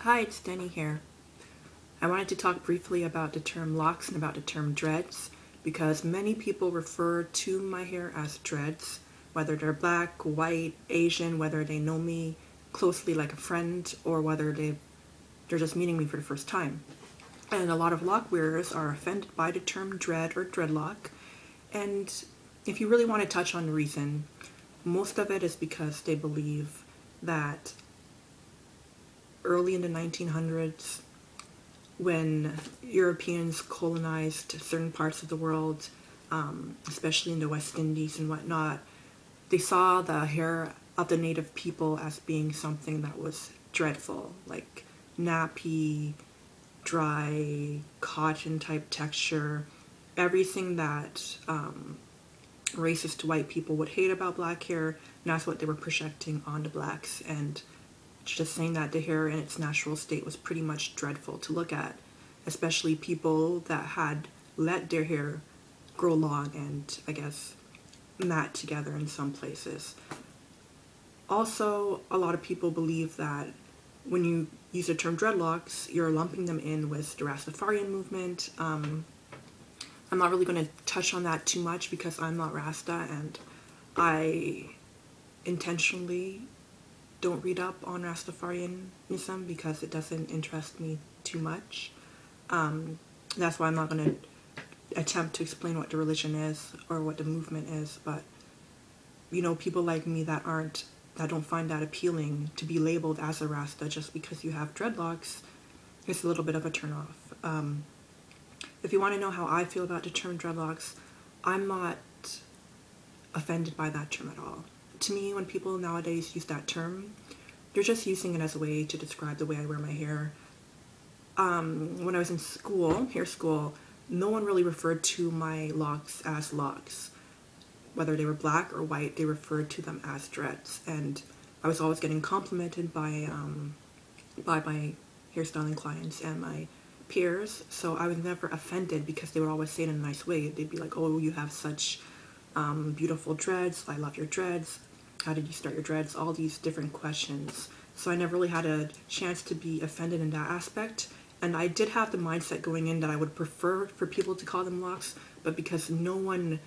Hi, it's Denny here. I wanted to talk briefly about the term locks and about the term dreads because many people refer to my hair as dreads, whether they're black, white, Asian, whether they know me closely like a friend, or whether they're just meeting me for the first time. And a lot of lock wearers are offended by the term dread or dreadlock. And if you really want to touch on the reason, most of it is because they believe that early in the 1900s, when Europeans colonized certain parts of the world, especially in the West Indies and whatnot, they saw the hair of the native people as being something that was dreadful, like nappy, dry, cotton type texture, everything that racist white people would hate about black hair, and that's what they were projecting on the blacks. And just saying that the hair in its natural state was pretty much dreadful to look at, especially people that had let their hair grow long and, I guess, mat together in some places. Also, a lot of people believe that when you use the term dreadlocks, you're lumping them in with the Rastafarian movement. I'm not really going to touch on that too much because I'm not Rasta, and I intentionally don't read up on Rastafarianism because it doesn't interest me too much. That's why I'm not going to attempt to explain what the religion is or what the movement is. But people like me that don't find that appealing to be labeled as a Rasta just because you have dreadlocks, it's a little bit of a turnoff. If you want to know how I feel about the term dreadlocks, I'm not offended by that term at all. To me, when people nowadays use that term, they're just using it as a way to describe the way I wear my hair. When I was in hair school, no one really referred to my locks as locks. Whether they were black or white, they referred to them as dreads. And I was always getting complimented by my hairstyling clients and my peers, so I was never offended because they would always say it in a nice way. They'd be like, "Oh, you have such beautiful dreads. I love your dreads. How did you start your dreads?" All these different questions. So I never really had a chance to be offended in that aspect. And I did have the mindset going in that I would prefer for people to call them locks, but because no one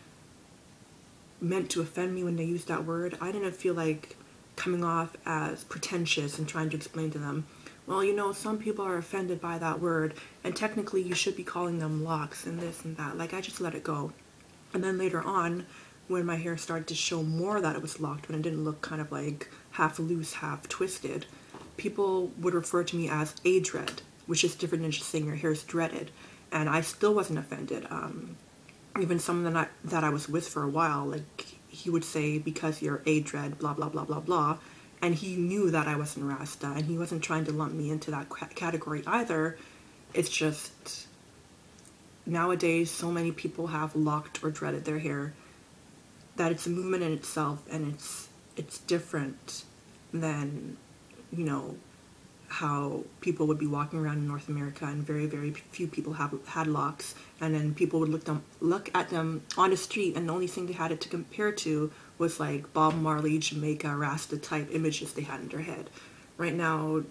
meant to offend me when they used that word, I didn't feel like coming off as pretentious and trying to explain to them, well, some people are offended by that word, and technically you should be calling them locks and this and that. Like, I just let it go. And then later on, when my hair started to show more that it was locked, when it didn't look kind of like half loose, half twisted, people would refer to me as a dread, which is different than just saying your hair is dreaded. And I still wasn't offended. Even someone that I was with for a while, like, he would say, because you're a dread, blah, blah, blah, blah, blah. And he knew that I wasn't Rasta, and he wasn't trying to lump me into that category either. It's just, nowadays, so many people have locked or dreaded their hair that it's a movement in itself, and it's different than, how people would be walking around in North America, and very, very few people have had locks, and then people would look at them on the street, and the only thing they had it to compare to was like Bob Marley, Jamaica, Rasta type images they had in their head. Right now,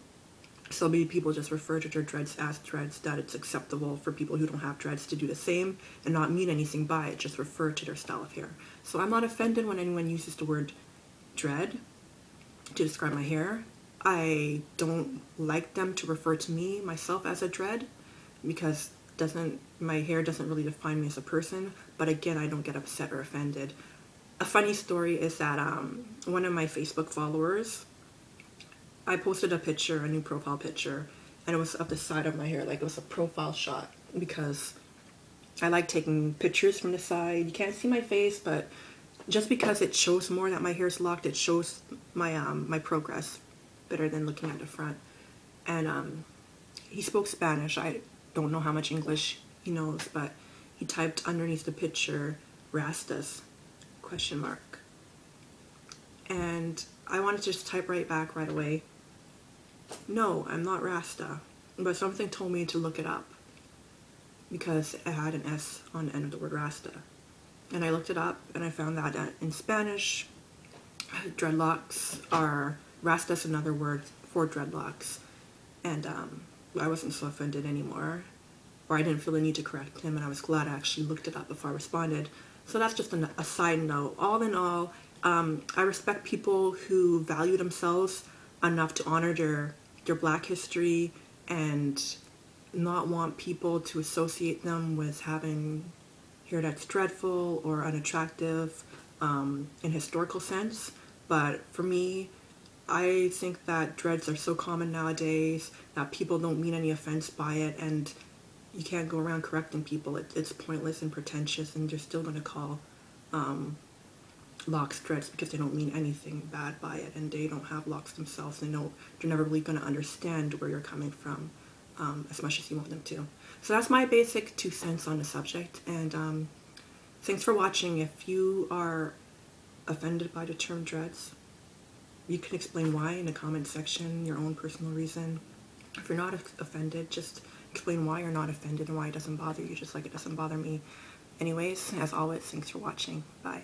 so many people just refer to their dreads as dreads that it's acceptable for people who don't have dreads to do the same and not mean anything by it, just refer to their style of hair. So I'm not offended when anyone uses the word dread to describe my hair. I don't like them to refer to me, myself, as a dread, because my hair doesn't really define me as a person. But again, I don't get upset or offended. A funny story is that one of my Facebook followers, I posted a new profile picture, and it was of the side of my hair, like it was a profile shot, because I like taking pictures from the side. You can't see my face, but just because it shows more that my hair's locked, it shows my progress better than looking at the front. And he spoke Spanish. I don't know how much English he knows, but he typed underneath the picture, "Rastas?" ? And I wanted to just type right back right away, "No, I'm not Rasta." But something told me to look it up because it had an S on the end of the word Rasta. And I looked it up, and I found that in Spanish, dreadlocks are, Rasta is another word for dreadlocks. and I wasn't so offended anymore, or I didn't feel the need to correct him, and I was glad I actually looked it up before I responded. So that's just a side note. All in all, I respect people who value themselves enough to honor their Black history and not want people to associate them with having hair that's dreadful or unattractive in historical sense. But for me, I think that dreads are so common nowadays that people don't mean any offense by it, and you can't go around correcting people. It's pointless and pretentious, and you're still going to call locks dreads because they don't mean anything bad by it, and they don't have locks themselves. They're never really going to understand where you're coming from as much as you want them to. So that's my basic 2 cents on the subject, and thanks for watching. If you are offended by the term dreads, you can explain why in the comment section, your own personal reason. If you're not offended, just explain why you're not offended and why it doesn't bother you, just like it doesn't bother me. Anyways, as always, thanks for watching. Bye.